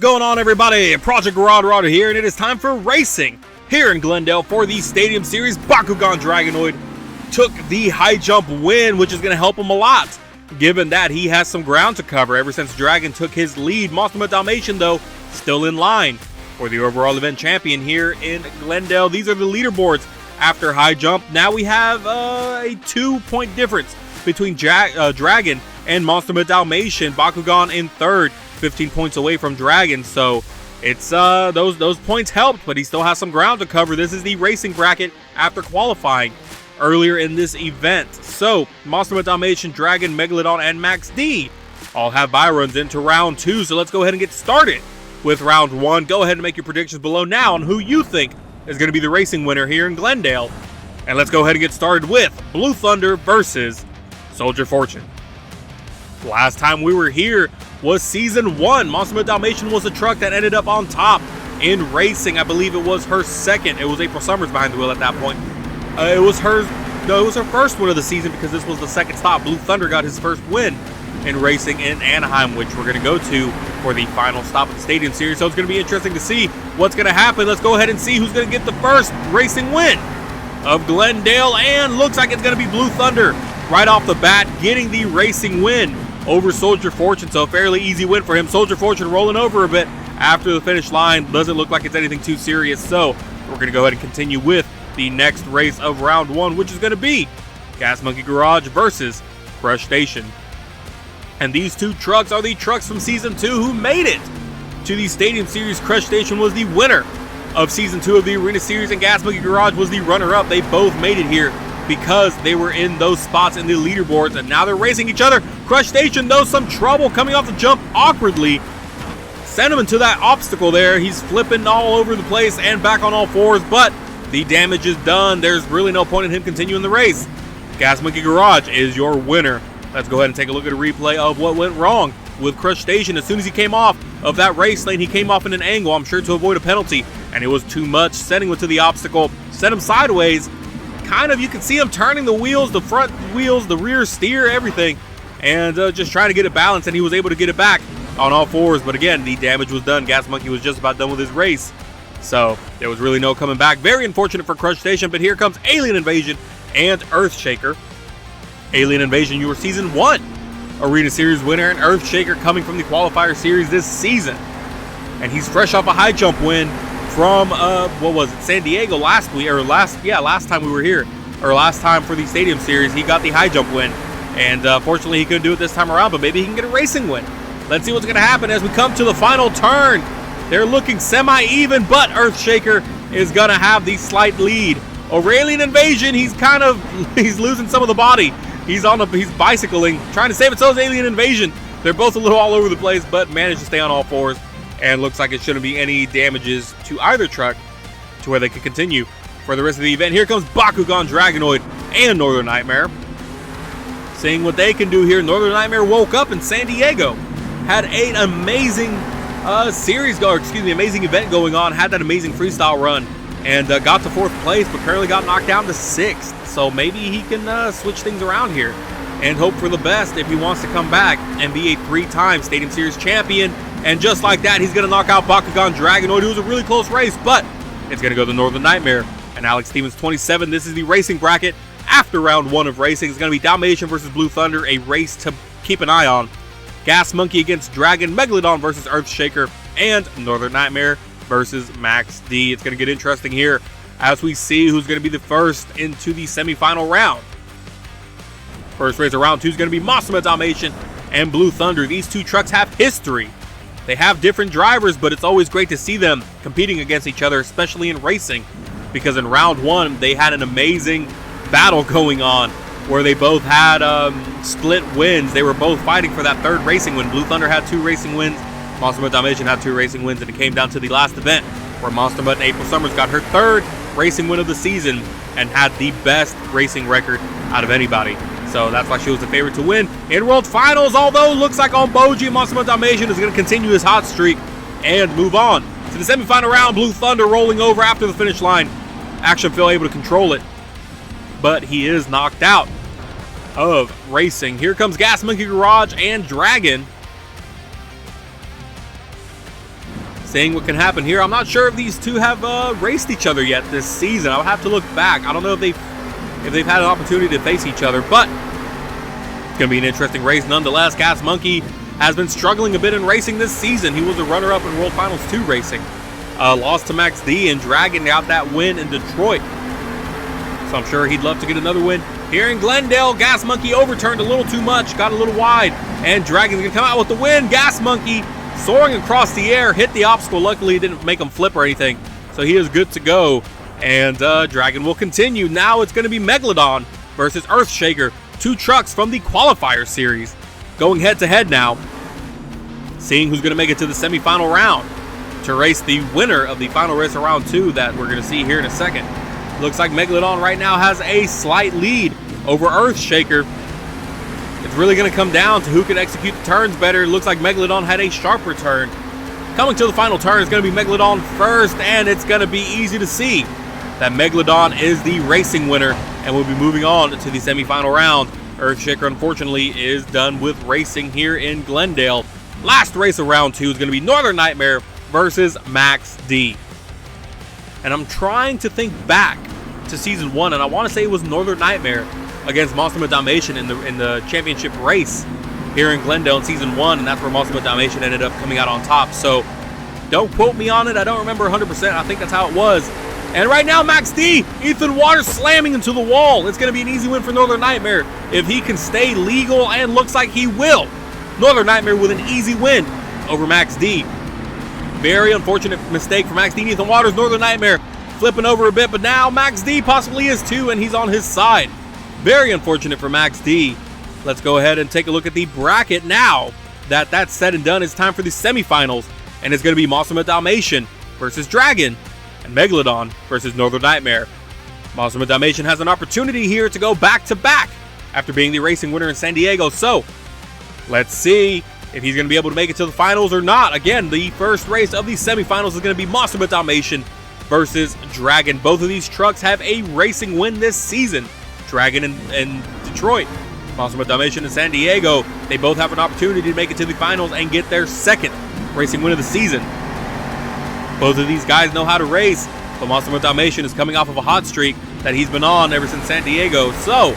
What's going on, everybody? Project Garage here, and it is time for racing here in Glendale for the Stadium Series. Bakugan Dragonoid took the high jump win, which is going to help him a lot, given that he has some ground to cover ever since Dragon took his lead. Monster Dalmatian, though, still in line for the overall event champion here in Glendale. These are the leaderboards after high jump. Now we have a 2-point difference between Dragon and Monster Dalmatian. Bakugan in third, 15 points away from Dragon, so it's those points helped, but he still has some ground to cover. This is the racing bracket after qualifying earlier in this event. So Monster Dalmatian, Dragon, Megalodon, and Max D all have bye runs into round 2. So let's go ahead and get started with round 1. Go ahead and make your predictions below now on who you think is going to be the racing winner here in Glendale. And let's go ahead and get started with Blue Thunder versus Soldier Fortune. Last time we were here was Season 1. Monster Dalmatian was the truck that ended up on top in racing. I believe it was her second. It was April Summers behind the wheel at that point. It was her first win of the season, because this was the second stop. Blue Thunder got his first win in racing in Anaheim, which we're going to go to for the final stop of the Stadium Series. So it's going to be interesting to see what's going to happen. Let's go ahead and see who's going to get the first racing win of Glendale, and looks like it's going to be Blue Thunder right off the bat, getting the racing win over Soldier Fortune. So a fairly easy win for him. Soldier Fortune rolling over a bit after the finish line. Doesn't look like it's anything too serious. So we're going to go ahead and continue with the next race of round 1, which is going to be Gas Monkey Garage versus Crush Station. And these two trucks are the trucks from Season 2 who made it to the Stadium Series. Crush Station was the winner of Season 2 of the Arena Series, and Gas Monkey Garage was the runner-up. They both made it here because they were in those spots in the leaderboards, and now they're racing each other. Crush Station, though, some trouble coming off the jump awkwardly. Sent him into that obstacle there. He's flipping all over the place and back on all fours, but the damage is done. There's really no point in him continuing the race. Gas Monkey Garage is your winner. Let's go ahead and take a look at a replay of what went wrong with Crush Station. As soon as he came off of that race lane, he came off in an angle, I'm sure to avoid a penalty, and it was too much. Sending him to the obstacle, sent him sideways. Kind of, you can see him turning the wheels, the front wheels, the rear steer, everything, and just trying to get it balanced, and he was able to get it back on all fours. But again, the damage was done. Gas Monkey was just about done with his race, so there was really no coming back. Very unfortunate for Crush Station, but here comes Alien Invasion and Earthshaker. Alien Invasion, your Season 1 Arena Series winner, and Earthshaker coming from the Qualifier Series this season. And he's fresh off a high jump win from, what was it, San Diego last time we were here, or last time for the Stadium Series. He got the high jump win, and fortunately he couldn't do it this time around, but maybe he can get a racing win. Let's see what's going to happen as we come to the final turn. They're looking semi-even, but Earthshaker is going to have the slight lead. Over Alien Invasion, he's losing some of the body. He's bicycling, trying to save it. So is Alien Invasion. They're both a little all over the place, but managed to stay on all fours. And looks like it shouldn't be any damages to either truck to where they could continue for the rest of the event. Here comes Bakugan Dragonoid and Northern Nightmare. Seeing what they can do here. Northern Nightmare woke up in San Diego. Had an amazing amazing event going on. Had that amazing freestyle run. And got to 4th place, but currently got knocked down to 6th. So maybe he can switch things around here and hope for the best if he wants to come back and be a 3-time Stadium Series champion. And just like that, he's going to knock out Bakugan Dragonoid, who was a really close race, but it's going to go to Northern Nightmare and Alex Stevens 27. This is the racing bracket after round 1 of racing. It's going to be Dalmatian versus Blue Thunder, a race to keep an eye on. Gas Monkey against Dragon, Megalodon versus Earthshaker, and Northern Nightmare versus Max D. It's going to get interesting here as we see who's going to be the first into the semifinal round. First race of round 2 is going to be Monster Dalmatian and Blue Thunder. These two trucks have history. They have different drivers, but it's always great to see them competing against each other, especially in racing, because in round 1 they had an amazing battle going on where they both had split wins. They were both fighting for that 3rd racing win. Blue Thunder had 2 racing wins. Monster Dalmatian had 2 racing wins, and it came down to the last event where Monster and April Summers got her 3rd racing win of the season and had the best racing record out of anybody. So that's why she was the favorite to win in World Finals, although looks like on Boji, Monster Dalmatian is going to continue his hot streak and move on to the semifinal round. Blue Thunder rolling over after the finish line. Action Phil able to control it, but he is knocked out of racing. Here comes Gas Monkey Garage and Dragon. seeing what can happen here. I'm not sure if these two have raced each other yet this season. I'll have to look back. I don't know if they've had an opportunity to face each other, but it's going to be an interesting race nonetheless. Gas Monkey has been struggling a bit in racing this season. He was a runner-up in World Finals 2 racing. Lost to Max D, and Dragon got that win in Detroit. So I'm sure he'd love to get another win here in Glendale. Gas Monkey overturned a little too much, got a little wide, and Dragon's going to come out with the win. Gas Monkey soaring across the air, hit the obstacle. Luckily, it didn't make him flip or anything, so he is good to go. And Dragon will continue. Now it's going to be Megalodon versus Earthshaker. Two trucks from the qualifier series going head-to-head now. Seeing who's going to make it to the semifinal round to race the winner of the final race of round 2 that we're going to see here in a second. Looks like Megalodon right now has a slight lead over Earthshaker. It's really going to come down to who can execute the turns better. It looks like Megalodon had a sharper turn. Coming to the final turn is going to be Megalodon first, and it's going to be easy to see that Megalodon is the racing winner and will be moving on to the semifinal round. Earthshaker, unfortunately, is done with racing here in Glendale. Last race of round 2 is going to be Northern Nightmare versus Max D. And I'm trying to think back to season 1, and I want to say it was Northern Nightmare against Monster Dalmatian in the championship race here in Glendale in season 1, and that's where Monster Dalmatian ended up coming out on top. So don't quote me on it. I don't remember 100%. I think that's how it was. And right now, Max D, Ethan Waters slamming into the wall. It's going to be an easy win for Northern Nightmare if he can stay legal, and looks like he will. Northern Nightmare with an easy win over Max D. Very unfortunate mistake for Max D. Ethan Waters, Northern Nightmare flipping over a bit, but now Max D possibly is too, and he's on his side. Very unfortunate for Max D. Let's go ahead and take a look at the bracket now. That's said and done, it's time for the semifinals, and it's going to be Monster Dalmatian versus Dragon, and Megalodon versus Northern Nightmare. Monster Dalmatian has an opportunity here to go back-to-back after being the racing winner in San Diego, so let's see if he's going to be able to make it to the finals or not. Again, the first race of the semifinals is going to be Monster Dalmatian versus Dragon. Both of these trucks have a racing win this season. Dragon in Detroit, Monster Dalmatian in San Diego. They both have an opportunity to make it to the finals and get their second racing win of the season. Both of these guys know how to race, but Monster Dalmatian is coming off of a hot streak that he's been on ever since San Diego. So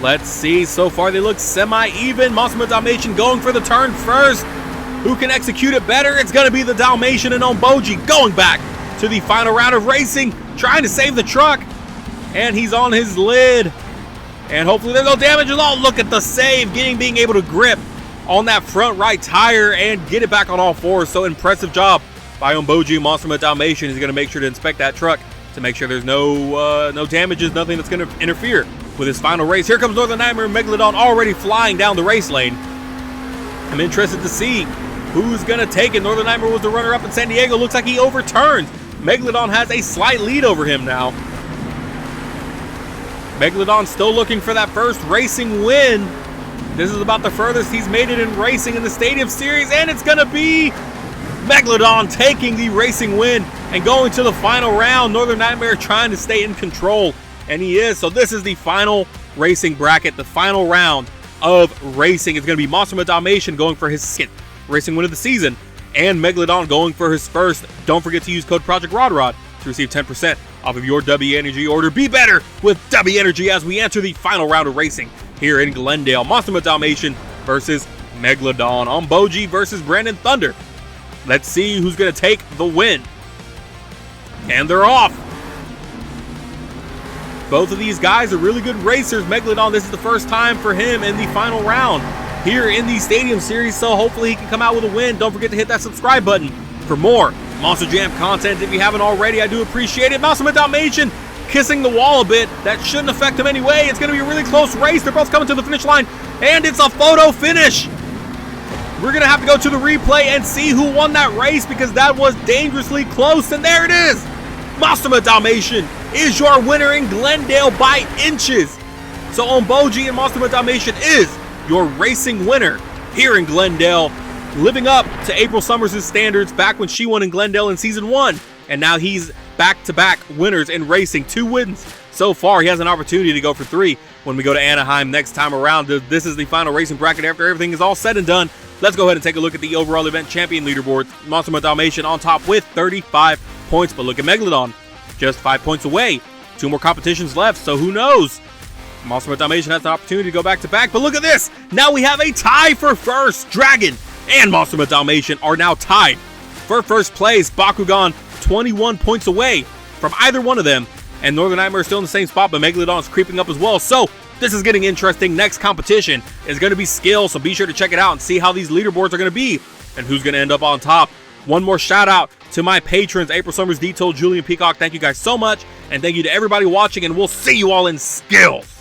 let's see. So far, they look semi-even. Monster Dalmatian going for the turn first. Who can execute it better? It's going to be the Dalmatian and Omboji going back to the final round of racing, trying to save the truck. And he's on his lid. And hopefully there's no damage at all. Look at the save, being able to grip on that front right tire and get it back on all fours. So impressive job by Omboji. Monster Dalmatian is going to make sure to inspect that truck to make sure there's no damages, nothing that's going to interfere with his final race. Here comes Northern Nightmare and Megalodon already flying down the race lane. I'm interested to see who's going to take it. Northern Nightmare was the runner-up in San Diego. Looks like he overturned. Megalodon has a slight lead over him now. Megalodon still looking for that first racing win. This is about the furthest he's made it in racing in the Stadium Series, and it's going to be Megalodon taking the racing win and going to the final round. Northern Nightmare trying to stay in control, and he is. So this is the final racing bracket, the final round of racing. It's going to be Monster Dalmatian going for his second racing win of the season, and Megalodon going for his first. Don't forget to use code Project Rod to receive 10% off of your W Energy order. Be better with W Energy as we enter the final round of racing here in Glendale. Monster Dalmatian versus Megalodon. Omboji versus Brandon Thunder. Let's see who's going to take the win. And they're off. Both of these guys are really good racers. Megalodon, this is the first time for him in the final round here in the Stadium Series, so hopefully he can come out with a win. Don't forget to hit that subscribe button for more Monster Jam content if you haven't already. I do appreciate it. Monster Dalmatian kissing the wall a bit. That shouldn't affect him anyway. It's going to be a really close race. They're both coming to the finish line, and it's a photo finish. We're going to have to go to the replay and see who won that race because that was dangerously close, and there it is. Monster Dalmatian is your winner in Glendale by inches. So Omboji and Monster Dalmatian is your racing winner here in Glendale, living up to April Summers' standards back when she won in Glendale in Season 1. And now he's back-to-back winners in racing. 2 wins so far. He has an opportunity to go for 3 when we go to Anaheim next time around. This is the final racing bracket after everything is all said and done. let's go ahead and take a look at the overall event champion leaderboard. Monster with Dalmatian on top with 35 points, but look at Megalodon, just 5 points away. 2 more competitions left, so who knows? Monster with Dalmatian has the opportunity to go back-to-back, but look at this! Now we have a tie for first! Dragon and Monster with Dalmatian are now tied for first place. Bakugan 21 points away from either one of them, and Northern Nightmare is still in the same spot, but Megalodon is creeping up as well. So this is getting interesting. Next competition is going to be skill, so be sure to check it out and see how these leaderboards are going to be and who's going to end up on top. One more shout out to my patrons, April Summers, Detold, Julian Peacock. Thank you guys so much, and thank you to everybody watching, and we'll see you all in skills.